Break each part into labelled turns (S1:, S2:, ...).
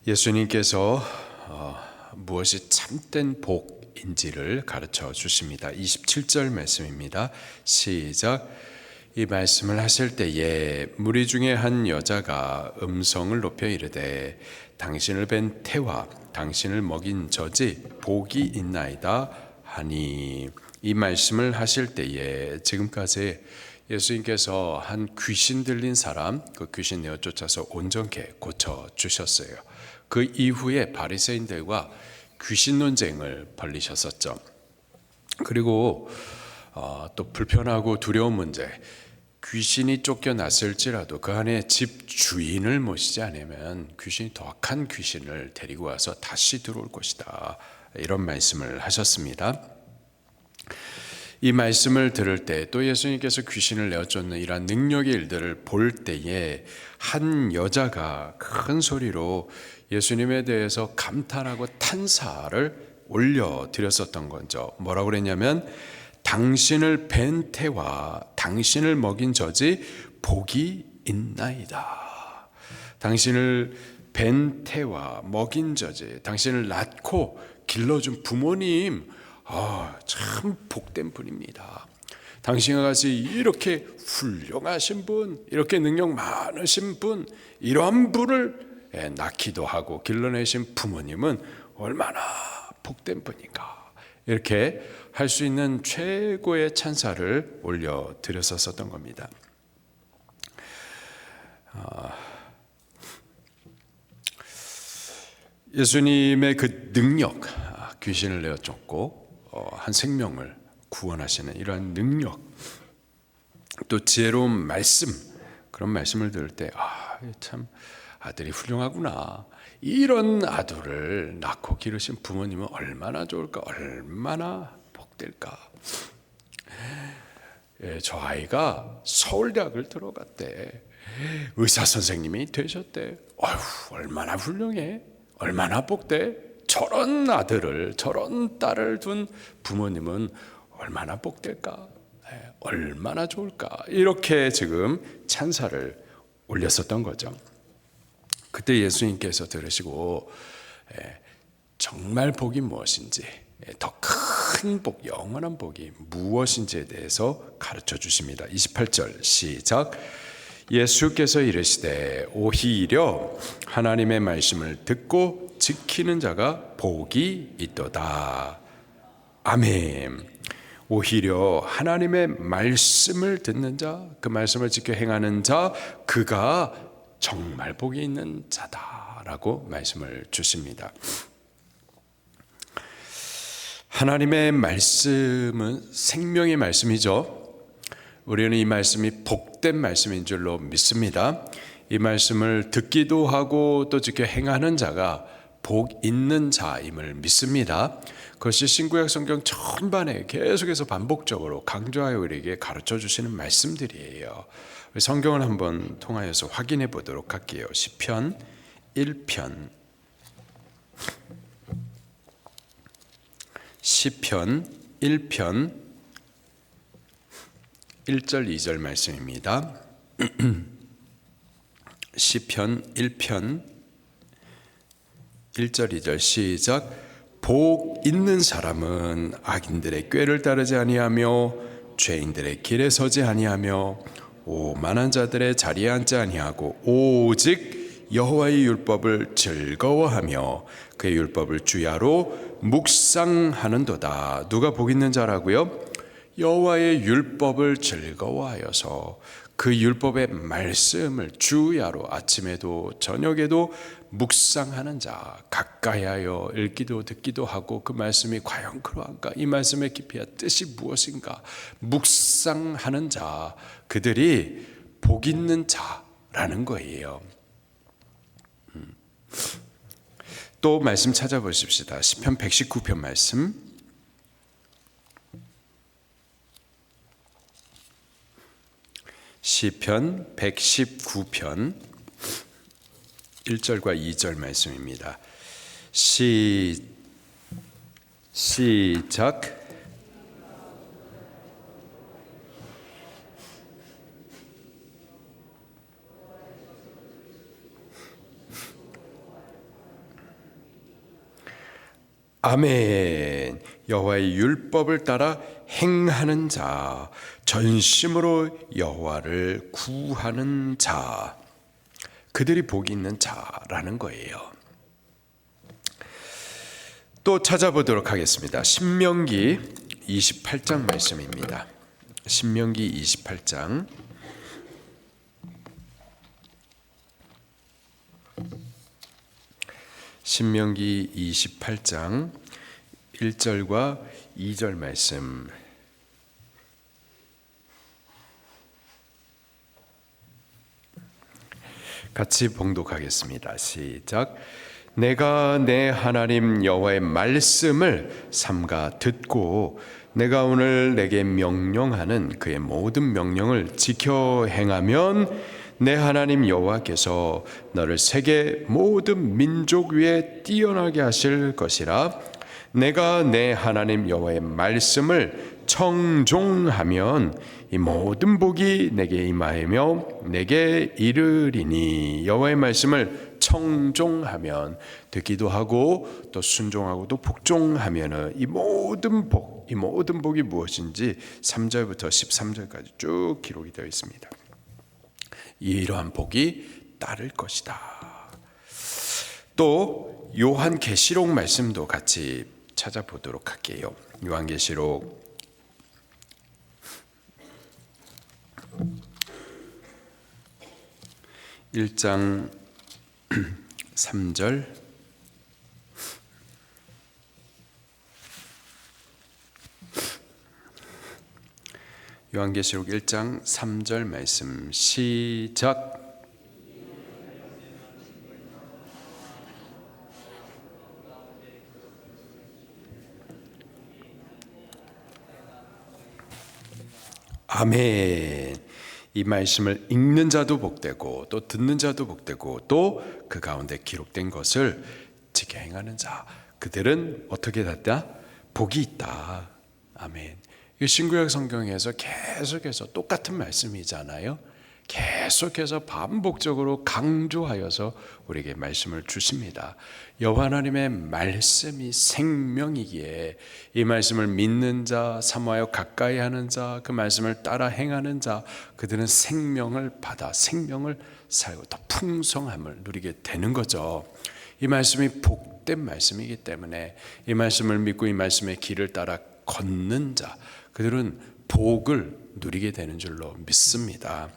S1: 예수님께서 무엇이 참된 복인지를 가르쳐 주십니다. 27절 말씀입니다. 시작. 이 말씀을 하실 때에 무리 중에 한 여자가 음성을 높여 이르되 당신을 뵌 태와 당신을 먹인 저지 복이 있나이다 하니, 이 말씀을 하실 때에 지금까지 예수님께서 한 귀신 들린 사람, 그 귀신 내어 쫓아서 온전케 고쳐 주셨어요. 그 이후에 바리새인들과 귀신 논쟁을 벌이셨었죠. 그리고 또 불편하고 두려운 문제, 귀신이 쫓겨났을지라도 그 안에 집 주인을 모시지 않으면 귀신이 더 악한 귀신을 데리고 와서 다시 들어올 것이다, 이런 말씀을 하셨습니다. 이 말씀을 들을 때 또 예수님께서 귀신을 내어쫓는 이러한 능력의 일들을 볼 때에 한 여자가 큰 소리로 예수님에 대해서 감탄하고 탄사를 올려드렸었던 거죠. 뭐라고 그랬냐면, 당신을 뵌 태와 당신을 먹인 저지 복이 있나이다. 당신을 뵌 태와 먹인 저지, 당신을 낳고 길러준 부모님, 참 복된 분입니다. 당신과 같이 이렇게 훌륭하신 분, 이렇게 능력 많으신 분, 이러한 분을 낳기도 하고 길러내신 부모님은 얼마나 복된 분인가, 이렇게 할 수 있는 최고의 찬사를 올려드렸었던 겁니다. 예수님의 그 능력, 귀신을 내어쫓고 한 생명을 구원하시는 이러한 능력, 또 지혜로운 말씀, 그런 말씀을 들을 때 참 아들이 훌륭하구나, 이런 아들을 낳고 기르신 부모님은 얼마나 좋을까, 얼마나 복될까. 저 아이가 서울대학을 들어갔대, 의사 선생님이 되셨대, 얼마나 훌륭해, 얼마나 복돼. 저런 아들을, 저런 딸을 둔 부모님은 얼마나 복될까, 얼마나 좋을까, 이렇게 지금 찬사를 올렸었던 거죠. 그때 예수님께서 들으시고 정말 복이 무엇인지, 더 큰 복, 영원한 복이 무엇인지에 대해서 가르쳐 주십니다. 28절 시작. 예수께서 이르시되 오히려 하나님의 말씀을 듣고 지키는 자가 복이 있도다. 아멘. 오히려 하나님의 말씀을 듣는 자, 그 말씀을 지켜 행하는 자, 그가 정말 복이 있는 자다라고 말씀을 주십니다. 하나님의 말씀은 생명의 말씀이죠. 우리는 이 말씀이 복된 말씀인 줄로 믿습니다. 이 말씀을 듣기도 하고 또 지켜 행하는 자가 복 있는 자임을 믿습니다. 그것이 신구약 성경 전반에 계속해서 반복적으로 강조하여 우리에게 가르쳐 주시는 말씀들이에요. 성경을 한번 통하여서 확인해 보도록 할게요. 시편 1편, 시편 1편 1절 2절 말씀입니다. 시편 1편 1절 2절 시작. 복 있는 사람은 악인들의 꾀를 따르지 아니하며 죄인들의 길에 서지 아니하며 오만한 자들의 자리에 앉지 아니하고 오직 여호와의 율법을 즐거워하며 그의 율법을 주야로 묵상하는도다. 누가 복 있는 자라고요? 여호와의 율법을 즐거워하여서 그 율법의 말씀을 주야로 아침에도 저녁에도 묵상하는 자, 가까이하여 읽기도 듣기도 하고 그 말씀이 과연 그러한가, 이 말씀의 깊이와 뜻이 무엇인가 묵상하는 자, 그들이 복 있는 자라는 거예요. 또 말씀 찾아보십시다. 시편 119편 말씀, 시편 119편 1절과 2절 말씀입니다. 시작. 아멘. 여호와의 율법을 따라 행하는 자, 전심으로 여호와를 구하는 자, 그들이 복이 있는 자라는 거예요. 또 찾아보도록 하겠습니다. 신명기 28장 말씀입니다. 신명기 28장 신명기 28장 1절과 2절 말씀 같이 봉독하겠습니다. 시작. 내가 내 하나님 여호와의 말씀을 삼가 듣고 내가 오늘 내게 명령하는 그의 모든 명령을 지켜 행하면 내 하나님 여호와께서 너를 세계 모든 민족 위에 뛰어나게 하실 것이라. 내가 내 하나님 여호와의 말씀을 청종하면 이 모든 복이 내게 임하며 내게 이르리니. 여호와의 말씀을 청종하면, 듣기도 하고 또 순종하고 또 복종하면 이 모든 복이 무엇인지 3절부터 13절까지 쭉 기록이 되어 있습니다. 이러한 복이 따를 것이다. 또 요한계시록 말씀도 같이 찾아보도록 할게요. 요한계시록 1장 3절 요한계시록 1장 3절 말씀 시작. 아멘. 이 말씀을 읽는 자도 복되고 또 듣는 자도 복되고 또 그 가운데 기록된 것을 지켜 행하는 자, 그들은 어떻게 됐다? 복이 있다. 아멘. 이 신구약 성경에서 계속해서 똑같은 말씀이잖아요. 계속해서 반복적으로 강조하여서 우리에게 말씀을 주십니다. 여호와 하나님의 말씀이 생명이기에 이 말씀을 믿는 자, 사모하여 가까이 하는 자, 그 말씀을 따라 행하는 자, 그들은 생명을 받아 생명을 살고 더 풍성함을 누리게 되는 거죠. 이 말씀이 복된 말씀이기 때문에 이 말씀을 믿고 이 말씀의 길을 따라 걷는 자, 그들은 복을 누리게 되는 줄로 믿습니다.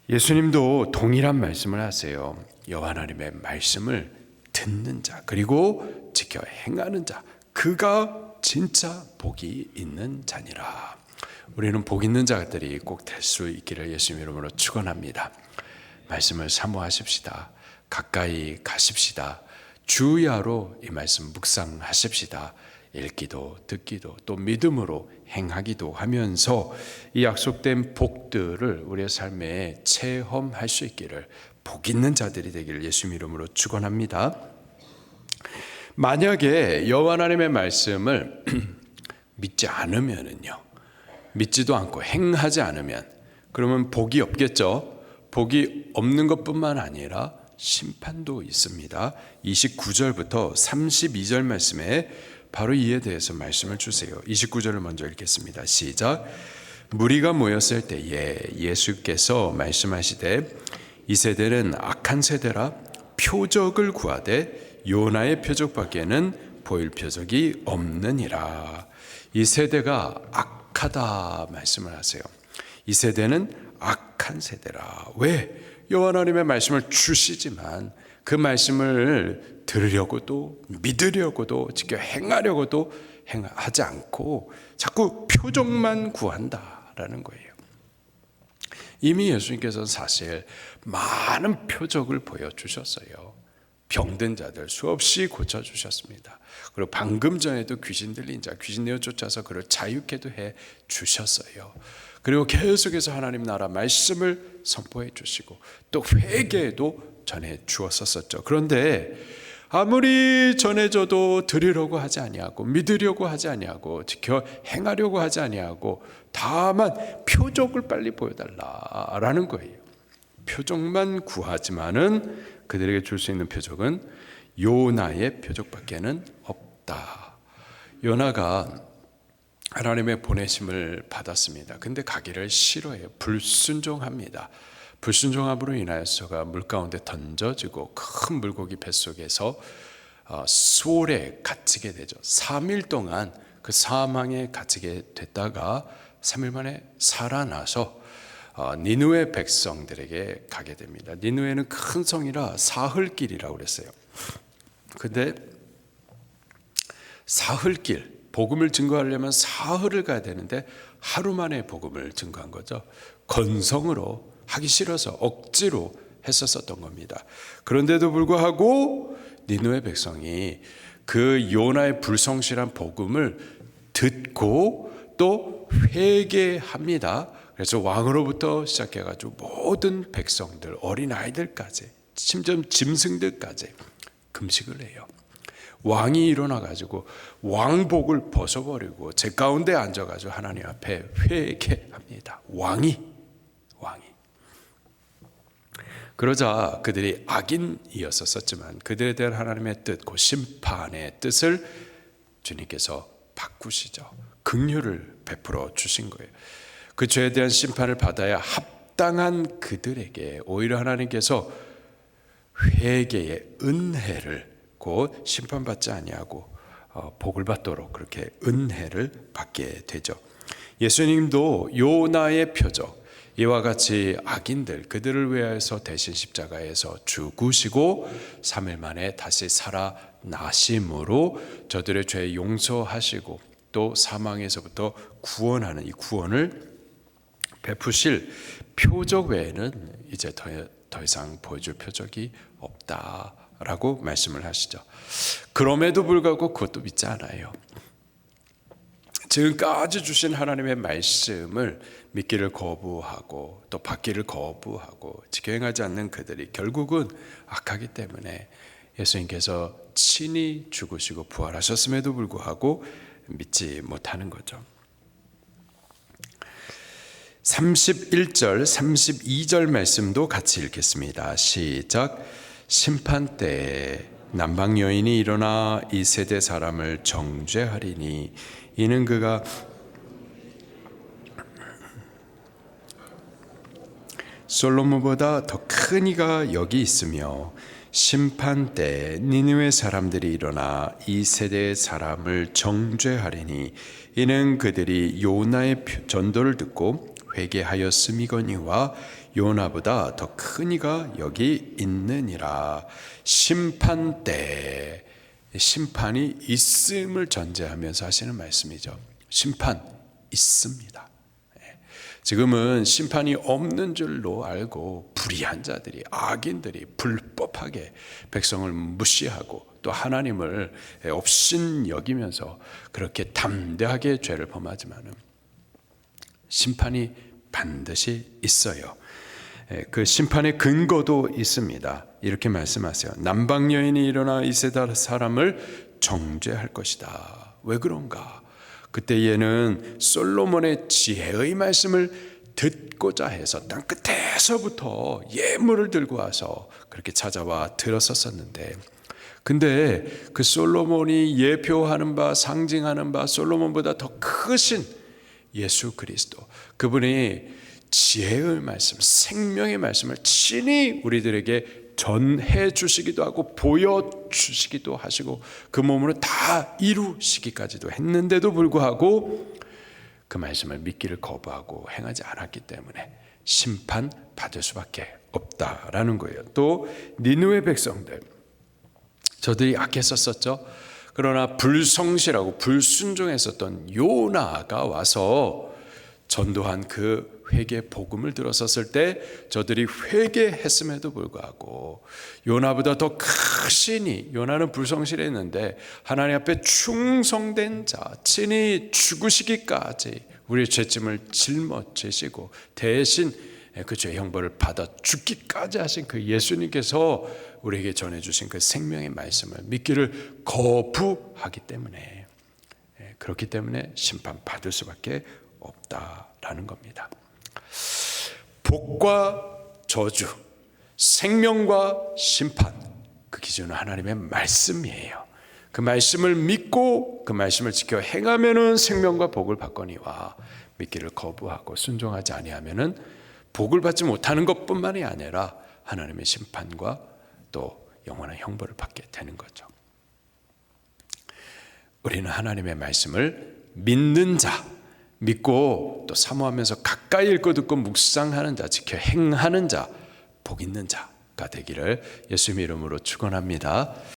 S1: 예수님도 동일한 말씀을 하세요. 여호와 하나님의 말씀을 듣는 자, 그리고 지켜 행하는 자, 그가 진짜 복이 있는 자니라. 우리는 복 있는 자들이 꼭 될 수 있기를 예수님 이름으로 축원합니다. 말씀을 사모하십시다. 가까이 가십시다. 주야로 이 말씀 묵상하십시다. 읽기도 듣기도 또 믿음으로 행하기도 하면서 이 약속된 복들을 우리의 삶에 체험할 수 있기를, 복 있는 자들이 되기를 예수님 이름으로 축원합니다. 만약에 여호와 하나님의 말씀을 믿지 않으면은요, 믿지도 않고 행하지 않으면 그러면 복이 없겠죠. 복이 없는 것뿐만 아니라 심판도 있습니다. 29절부터 32절 말씀에 바로 이에 대해서 말씀을 주세요. 29절을 먼저 읽겠습니다. 시작. 무리가 모였을 때에 예수께서 말씀하시되 이 세대는 악한 세대라 표적을 구하되 요나의 표적밖에는 보일 표적이 없느니라. 이 세대가 악하다 말씀을 하세요. 이 세대는 악한 세대라. 왜? 여호와 하나님의 말씀을 주시지만 그 말씀을 들으려고도 믿으려고도 지켜 행하려고도 행하지 않고 자꾸 표적만 구한다라는 거예요. 이미 예수님께서는 사실 많은 표적을 보여주셨어요. 병든 자들 수없이 고쳐주셨습니다. 그리고 방금 전에도 귀신 들린 자, 귀신 내어 쫓아서 그를 자유케도 해 주셨어요. 그리고 계속해서 하나님 나라 말씀을 선포해 주시고 또 회개도 전해 주었었죠. 그런데 아무리 전해줘도 들으려고 하지 아니하고 믿으려고 하지 아니하고 지켜 행하려고 하지 아니하고 다만 표적을 빨리 보여달라라는 거예요. 표적만 구하지만은 그들에게 줄 수 있는 표적은 요나의 표적밖에는 없다. 요나가 하나님의 보내심을 받았습니다. 근데 가기를 싫어해요. 불순종합니다. 불순종함으로 인하여서가 물 가운데 던져지고 큰 물고기 뱃속에서 수월에 갇히게 되죠. 3일 동안 그 사망에 갇히게 됐다가 3일 만에 살아나서 니느웨 백성들에게 가게 됩니다. 니느웨는 큰 성이라 사흘길이라고 그랬어요. 근데 사흘길, 복음을 증거하려면 사흘을 가야 되는데 하루 만에 복음을 증거한 거죠. 건성으로 하기 싫어서 억지로 했었던 겁니다. 그런데도 불구하고 니느웨 백성이 그 요나의 불성실한 복음을 듣고 또 회개합니다. 그래서 왕으로부터 시작해가지고 모든 백성들, 어린아이들까지, 심지어 짐승들까지 금식을 해요. 왕이 일어나가지고 왕복을 벗어버리고 제 가운데 앉아가지고 하나님 앞에 회개합니다. 왕이. 그러자 그들이 악인이었었지만 그들에 대한 하나님의 뜻, 그 심판의 뜻을 주님께서 바꾸시죠. 긍휼을 베풀어 주신 거예요. 그 죄에 대한 심판을 받아야 합당한 그들에게 오히려 하나님께서 회개의 은혜를 곧 심판받지 아니하고 복을 받도록 그렇게 은혜를 받게 되죠. 예수님도 요나의 표적, 이와 같이 악인들 그들을 위하여서 대신 십자가에서 죽으시고 3일 만에 다시 살아나심으로 저들의 죄 용서하시고 또 사망에서부터 구원하는 이 구원을 베푸실 표적 외에는 이제 더 이상 보여줄 표적이 없다라고 말씀을 하시죠. 그럼에도 불구하고 그것도 믿지 않아요. 지금까지 주신 하나님의 말씀을 믿기를 거부하고 또 받기를 거부하고 지켜 행하지 않는 그들이 결국은 악하기 때문에 예수님께서 친히 죽으시고 부활하셨음에도 불구하고 믿지 못하는 거죠. 31절, 32절 말씀도 같이 읽겠습니다. 시작. 심판 때에 남방 여인이 일어나 이 세대 사람을 정죄하리니 이는 그가 솔로몬보다 더 큰 이가 여기 있으며 심판 때 니느웨 사람들이 일어나 이 세대의 사람을 정죄하리니 이는 그들이 요나의 전도를 듣고 회개하였음이거니와 요나보다 더 큰 이가 여기 있느니라. 심판 때, 심판이 있음을 전제하면서 하시는 말씀이죠. 심판 있습니다. 지금은 심판이 없는 줄로 알고 불의한 자들이, 악인들이 불법하게 백성을 무시하고 또 하나님을 없인 여기면서 그렇게 담대하게 죄를 범하지만은 심판이 반드시 있어요. 그 심판의 근거도 있습니다. 이렇게 말씀하세요. 남방 여인이 일어나 이 세대 사람을 정죄할 것이다. 왜 그런가? 그때에는 솔로몬의 지혜의 말씀을 듣고자 해서 땅 끝에서부터 예물을 들고 와서 그렇게 찾아와 들었었는데, 근데 그 솔로몬이 예표하는 바, 상징하는 바, 솔로몬보다 더 크신 예수 그리스도, 그분이 지혜의 말씀, 생명의 말씀을 친히 우리들에게 전해 주시기도 하고 보여주시기도 하시고 그 몸으로 다 이루시기까지도 했는데도 불구하고 그 말씀을 믿기를 거부하고 행하지 않았기 때문에 심판받을 수밖에 없다라는 거예요. 또 니느웨 백성들, 저들이 악했었죠. 그러나 불성실하고 불순종했었던 요나가 와서 전도한 그 회개 복음을 들었었을 때 저들이 회개했음에도 불구하고 요나보다 더 크시니, 요나는 불성실했는데 하나님 앞에 충성된 자, 친히 죽으시기까지 우리의 죄짐을 짊어지시고 대신 그 죄 형벌을 받아 죽기까지 하신 그 예수님께서 우리에게 전해주신 그 생명의 말씀을 믿기를 거부하기 때문에, 그렇기 때문에 심판받을 수밖에 없다라는 겁니다. 복과 저주, 생명과 심판, 그게 기준은 하나님의 말씀이에요. 그 말씀을 믿고 그 말씀을 지켜 행하면은 생명과 복을 받거니와 믿기를 거부하고 순종하지 아니하면은 복을 받지 못하는 것뿐만이 아니라 하나님의 심판과 또 영원한 형벌을 받게 되는 거죠. 우리는 하나님의 말씀을 믿는 자, 믿고 또 사모하면서 가까이 읽고 듣고 묵상하는 자, 지켜 행하는 자, 복 있는 자가 되기를 예수님의 이름으로 축원합니다.